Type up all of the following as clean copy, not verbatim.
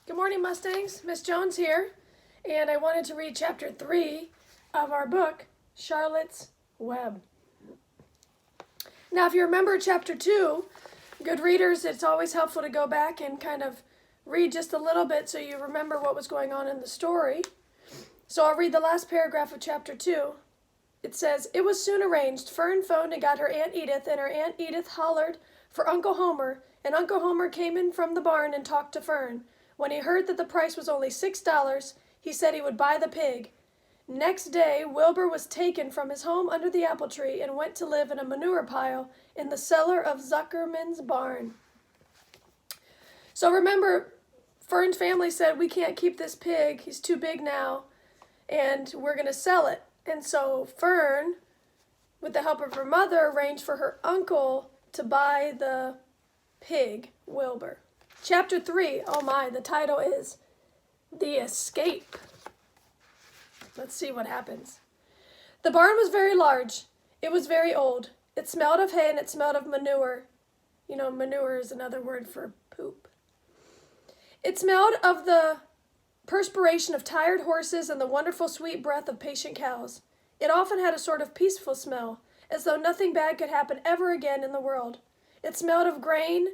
Good morning, Mustangs. Miss Jones here, and I wanted to read chapter 3 of our book, Charlotte's Web. Now, if you remember chapter 2, good readers, it's always helpful to go back and kind of read just a little bit so you remember what was going on in the story. So I'll read the last paragraph of chapter 2. It says, "It was soon arranged. Fern phoned and got her Aunt Edith, and her Aunt Edith hollered for Uncle Homer, and Uncle Homer came in from the barn and talked to Fern. When he heard that the price was only $6, he said he would buy the pig. Next day, Wilbur was taken from his home under the apple tree and went to live in a manure pile in the cellar of Zuckerman's barn." So remember, Fern's family said, "We can't keep this pig. He's too big now, and we're going to sell it." And so Fern, with the help of her mother, arranged for her uncle to buy the pig, Wilbur. Chapter 3, oh my, the title is The Escape. Let's see what happens. The barn was very large. It was very old. It smelled of hay and it smelled of manure. You know, manure is another word for poop. It smelled of the perspiration of tired horses and the wonderful sweet breath of patient cows. It often had a sort of peaceful smell, as though nothing bad could happen ever again in the world. It smelled of grain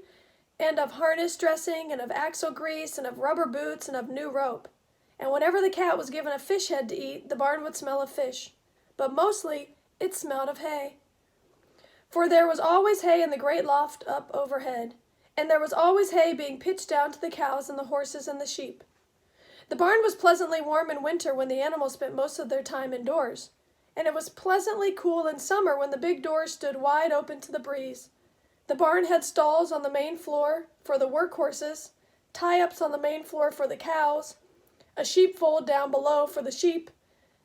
and of harness dressing and of axle grease and of rubber boots and of new rope. And whenever the cat was given a fish head to eat, the barn would smell of fish. But mostly it smelled of hay. For there was always hay in the great loft up overhead, and there was always hay being pitched down to the cows and the horses and the sheep. The barn was pleasantly warm in winter when the animals spent most of their time indoors, and it was pleasantly cool in summer when the big doors stood wide open to the breeze. The barn had stalls on the main floor for the work horses, tie-ups on the main floor for the cows, a sheepfold down below for the sheep,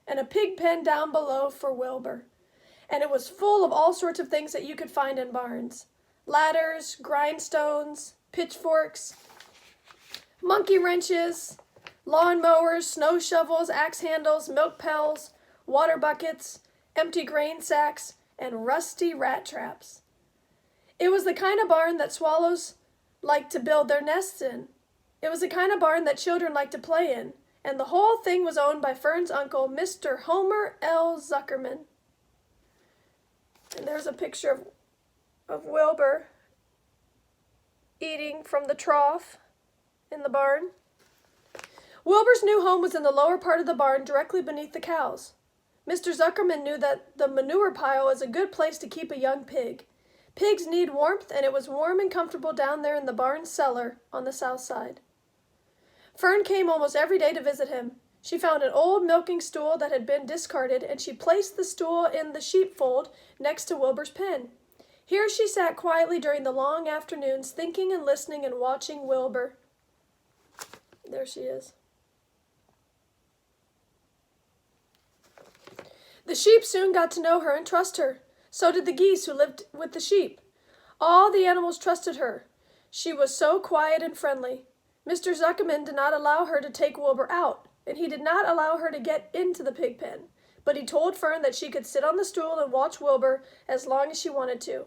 and a pig pen down below for Wilbur. And it was full of all sorts of things that you could find in barns: ladders, grindstones, pitchforks, monkey wrenches, lawn mowers, snow shovels, axe handles, milk pails, water buckets, empty grain sacks, and rusty rat traps. It was the kind of barn that swallows like to build their nests in. It was the kind of barn that children like to play in, and the whole thing was owned by Fern's uncle, Mr. Homer L. Zuckerman. And there's a picture of Wilbur eating from the trough in the barn. Wilbur's new home was in the lower part of the barn, directly beneath the cows. Mr. Zuckerman knew that the manure pile is a good place to keep a young pig. Pigs need warmth, and it was warm and comfortable down there in the barn cellar on the south side. Fern came almost every day to visit him. She found an old milking stool that had been discarded, and she placed the stool in the sheepfold next to Wilbur's pen. Here she sat quietly during the long afternoons, thinking and listening and watching Wilbur. There she is. The sheep soon got to know her and trust her. So did the geese who lived with the sheep. All the animals trusted her. She was so quiet and friendly. Mr. Zuckerman did not allow her to take Wilbur out, and he did not allow her to get into the pig pen. But he told Fern that she could sit on the stool and watch Wilbur as long as she wanted to.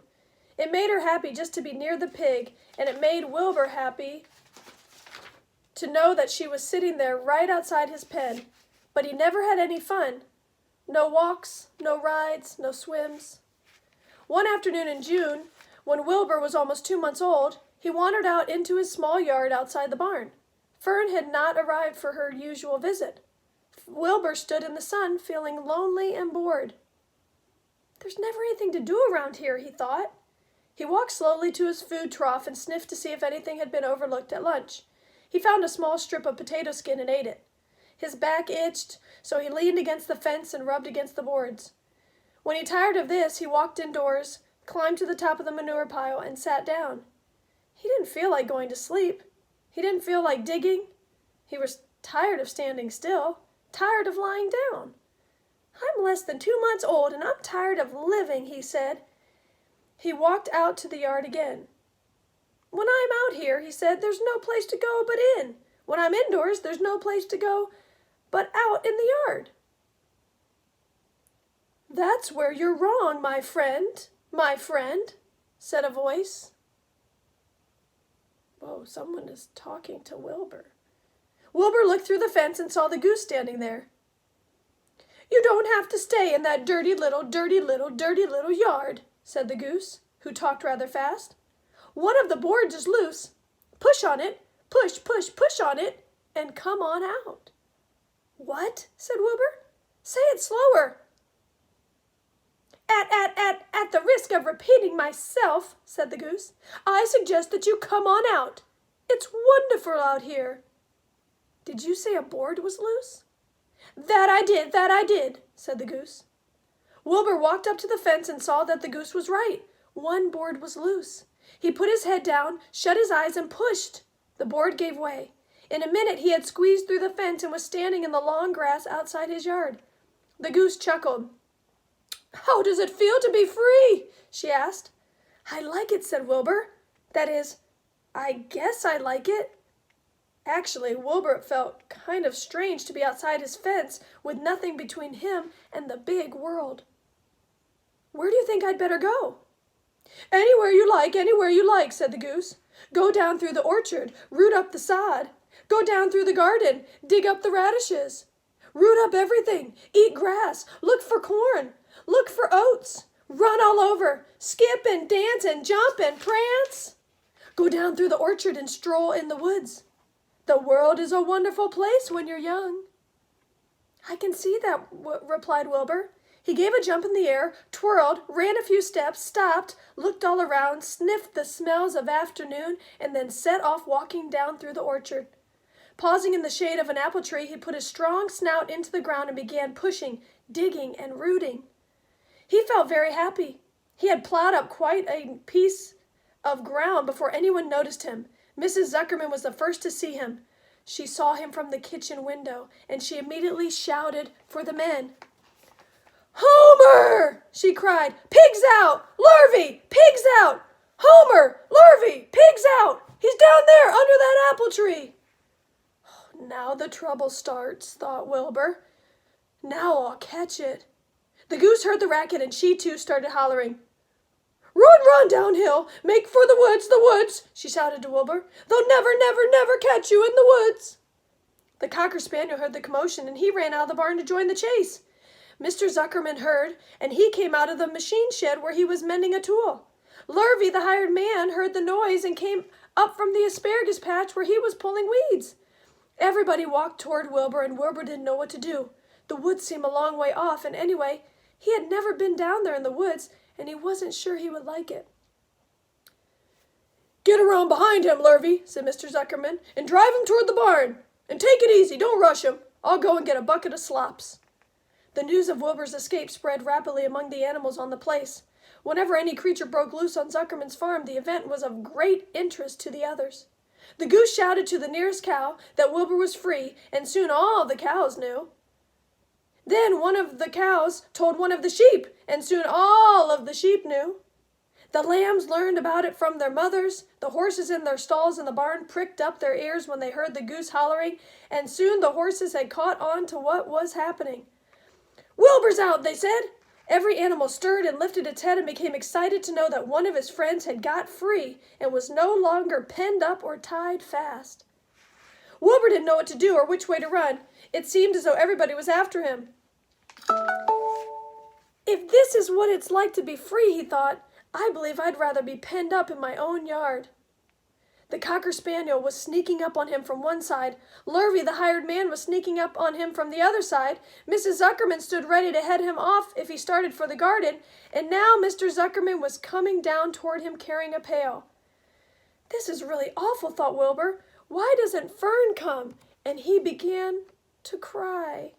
It made her happy just to be near the pig, and it made Wilbur happy to know that she was sitting there right outside his pen. But he never had any fun. No walks, no rides, no swims. One afternoon in June, when Wilbur was almost 2 months old, he wandered out into his small yard outside the barn. Fern had not arrived for her usual visit. Wilbur stood in the sun, feeling lonely and bored. "There's never anything to do around here," he thought. He walked slowly to his food trough and sniffed to see if anything had been overlooked at lunch. He found a small strip of potato skin and ate it. His back itched, so he leaned against the fence and rubbed against the boards. When he tired of this, he walked indoors, climbed to the top of the manure pile, and sat down. He didn't feel like going to sleep. He didn't feel like digging. He was tired of standing still, tired of lying down. "I'm less than 2 months old, and I'm tired of living," he said. He walked out to the yard again. "When I'm out here," he said, "there's no place to go but in. When I'm indoors, there's no place to go but out in the yard." "That's where you're wrong, my friend, said a voice. Whoa, someone is talking to Wilbur. Wilbur looked through the fence and saw the goose standing there. "You don't have to stay in that dirty little yard," said the goose, who talked rather fast. "One of the boards is loose. Push on it, push on it, and come on out." "What?" said Wilbur. "Say it slower." At the risk of repeating myself," said the goose, "I suggest that you come on out. It's wonderful out here." "Did you say a board was loose?" That I did, said the goose. Wilbur walked up to the fence and saw that the goose was right. One board was loose. He put his head down, shut his eyes, and pushed. The board gave way. In a minute he had squeezed through the fence and was standing in the long grass outside his yard. The goose chuckled. "How does it feel to be free?" she asked. "I like it," said Wilbur. "That is, I guess I like it." Actually, Wilbur felt kind of strange to be outside his fence with nothing between him and the big world. "Where do you think I'd better go?" Anywhere you like, said the goose. "Go down through the orchard, root up the sod. Go down through the garden, dig up the radishes. Root up everything, eat grass, look for corn, look for oats. Run all over, skip and dance and jump and prance. Go down through the orchard and stroll in the woods. The world is a wonderful place when you're young." "I can see that," replied Wilbur. He gave a jump in the air, twirled, ran a few steps, stopped, looked all around, sniffed the smells of afternoon, and then set off walking down through the orchard. Pausing in the shade of an apple tree, he put his strong snout into the ground and began pushing, digging, and rooting. He felt very happy. He had plowed up quite a piece of ground before anyone noticed him. Mrs. Zuckerman was the first to see him. She saw him from the kitchen window, and she immediately shouted for the men. "Homer!" she cried. "Pigs out! Larvae! Pigs out! Homer! Larvae! Pigs out! He's down there under that apple tree!" "Now the trouble starts," thought Wilbur. "Now I'll catch it." The goose heard the racket, and she too started hollering. Run downhill! Make for the woods!" she shouted to Wilbur. "They'll never catch you in the woods!" The cocker spaniel heard the commotion, and he ran out of the barn to join the chase. Mr. Zuckerman heard, and he came out of the machine shed where he was mending a tool. Lurvy, the hired man, heard the noise and came up from the asparagus patch where he was pulling weeds. Everybody walked toward Wilbur, and Wilbur didn't know what to do. The woods seemed a long way off, and anyway, he had never been down there in the woods, and he wasn't sure he would like it. "Get around behind him, Lurvy," said Mr. Zuckerman, "and drive him toward the barn. And take it easy, don't rush him. I'll go and get a bucket of slops." The news of Wilbur's escape spread rapidly among the animals on the place. Whenever any creature broke loose on Zuckerman's farm, the event was of great interest to the others. The goose shouted to the nearest cow that Wilbur was free, and soon all the cows knew. Then one of the cows told one of the sheep, and soon all of the sheep knew. The lambs learned about it from their mothers. The horses in their stalls in the barn pricked up their ears when they heard the goose hollering, and soon the horses had caught on to what was happening. "Wilbur's out," they said. Every animal stirred and lifted its head and became excited to know that one of his friends had got free and was no longer penned up or tied fast. Wilbur didn't know what to do or which way to run. It seemed as though everybody was after him. "If this is what it's like to be free," he thought, "I believe I'd rather be penned up in my own yard." The cocker spaniel was sneaking up on him from one side. Lurvy, the hired man, was sneaking up on him from the other side. Mrs. Zuckerman stood ready to head him off if he started for the garden, and now Mr. Zuckerman was coming down toward him carrying a pail. "This is really awful," thought Wilbur. "Why doesn't Fern come?" And he began to cry.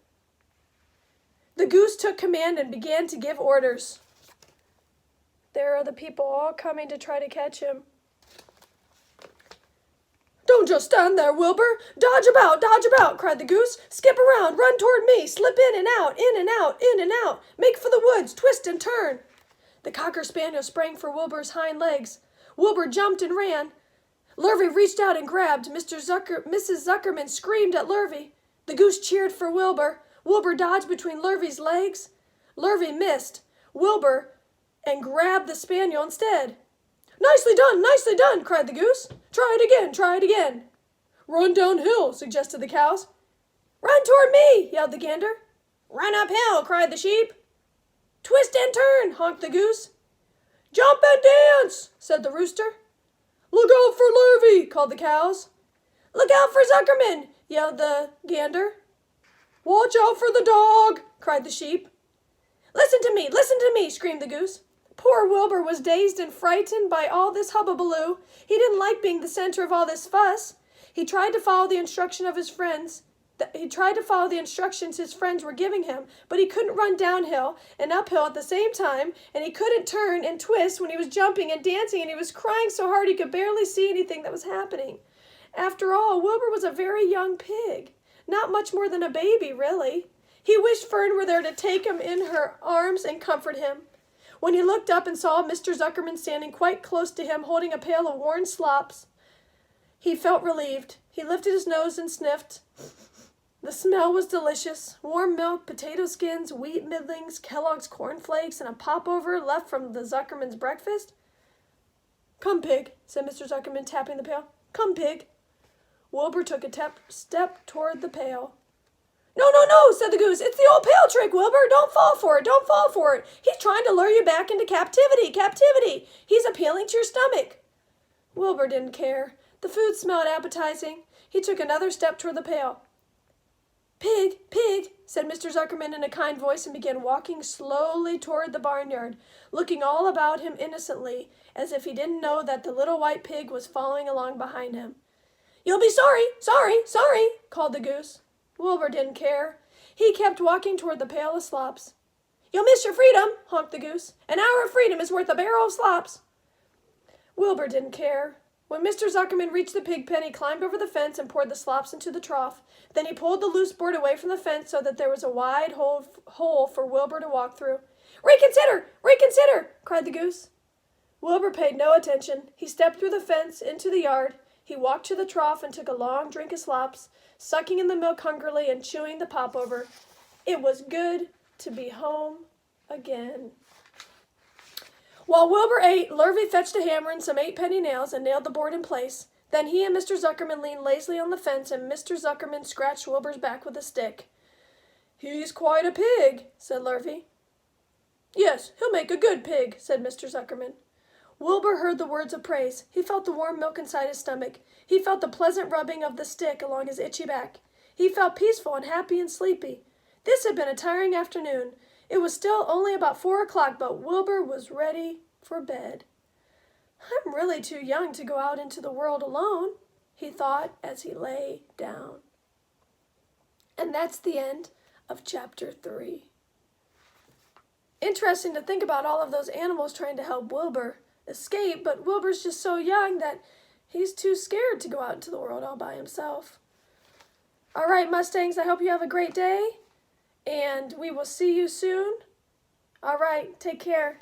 The goose took command and began to give orders. There are the people all coming to try to catch him. "Don't just stand there, Wilbur. Dodge about, cried the goose. "Skip around, run toward me, slip in and out, in and out, in and out. Make for the woods, twist and turn." The cocker spaniel sprang for Wilbur's hind legs. Wilbur jumped and ran. Lurvy reached out and grabbed. Mrs. Zuckerman screamed at Lurvy. The goose cheered for Wilbur. Wilbur dodged between Lurvy's legs. Lurvy missed Wilbur and grabbed the spaniel instead. Nicely done, cried the goose. Try it again. Run downhill, suggested the cows. Run toward me, yelled the gander. Run uphill, cried the sheep. Twist and turn, honked the goose. Jump and dance, said the rooster. Look out for Lurvy, called the cows. Look out for Zuckerman, yelled the gander. Watch out for the dog, cried the sheep. Listen to me, screamed the goose. Poor Wilbur was dazed and frightened by all this hubbubaloo. He didn't like being the center of all this fuss. He tried to follow the instructions his friends were giving him, but he couldn't run downhill and uphill at the same time, and he couldn't turn and twist when he was jumping and dancing, and he was crying so hard he could barely see anything that was happening. After all, Wilbur was a very young pig, not much more than a baby, really. He wished Fern were there to take him in her arms and comfort him. When he looked up and saw Mr. Zuckerman standing quite close to him holding a pail of warm slops, he felt relieved. He lifted his nose and sniffed. The smell was delicious. Warm milk, potato skins, wheat middlings, Kellogg's cornflakes, and a popover left from the Zuckerman's breakfast. Come, pig, said Mr. Zuckerman, tapping the pail. Come, pig. Wilbur took a step toward the pail. No, said the goose. It's the old pail trick, Wilbur. Don't fall for it. He's trying to lure you back into captivity. He's appealing to your stomach. Wilbur didn't care. The food smelled appetizing. He took another step toward the pail. Pig, said Mr. Zuckerman in a kind voice and began walking slowly toward the barnyard, looking all about him innocently, as if he didn't know that the little white pig was following along behind him. You'll be sorry, called the goose. Wilbur didn't care. He kept walking toward the pail of slops. You'll miss your freedom, honked the goose. An hour of freedom is worth a barrel of slops. Wilbur didn't care. When Mr. Zuckerman reached the pig pen, he climbed over the fence and poured the slops into the trough. Then he pulled the loose board away from the fence so that there was a wide hole for Wilbur to walk through. Reconsider, cried the goose. Wilbur paid no attention. He stepped through the fence into the yard. He walked to the trough and took a long drink of slops, sucking in the milk hungrily and chewing the popover. It was good to be home again. While Wilbur ate, Lurvy fetched a hammer and some 8-penny nails and nailed the board in place. Then he and Mr. Zuckerman leaned lazily on the fence, and Mr. Zuckerman scratched Wilbur's back with a stick. He's quite a pig, said Lurvy. Yes, he'll make a good pig, said Mr. Zuckerman. Wilbur heard the words of praise. He felt the warm milk inside his stomach. He felt the pleasant rubbing of the stick along his itchy back. He felt peaceful and happy and sleepy. This had been a tiring afternoon. It was still only about 4 o'clock, but Wilbur was ready for bed. I'm really too young to go out into the world alone, he thought as he lay down. And that's the end of chapter 3. Interesting to think about all of those animals trying to help Wilbur escape, but Wilbur's just so young that he's too scared to go out into the world all by himself. All right, Mustangs, I hope you have a great day, and we will see you soon. All right, take care.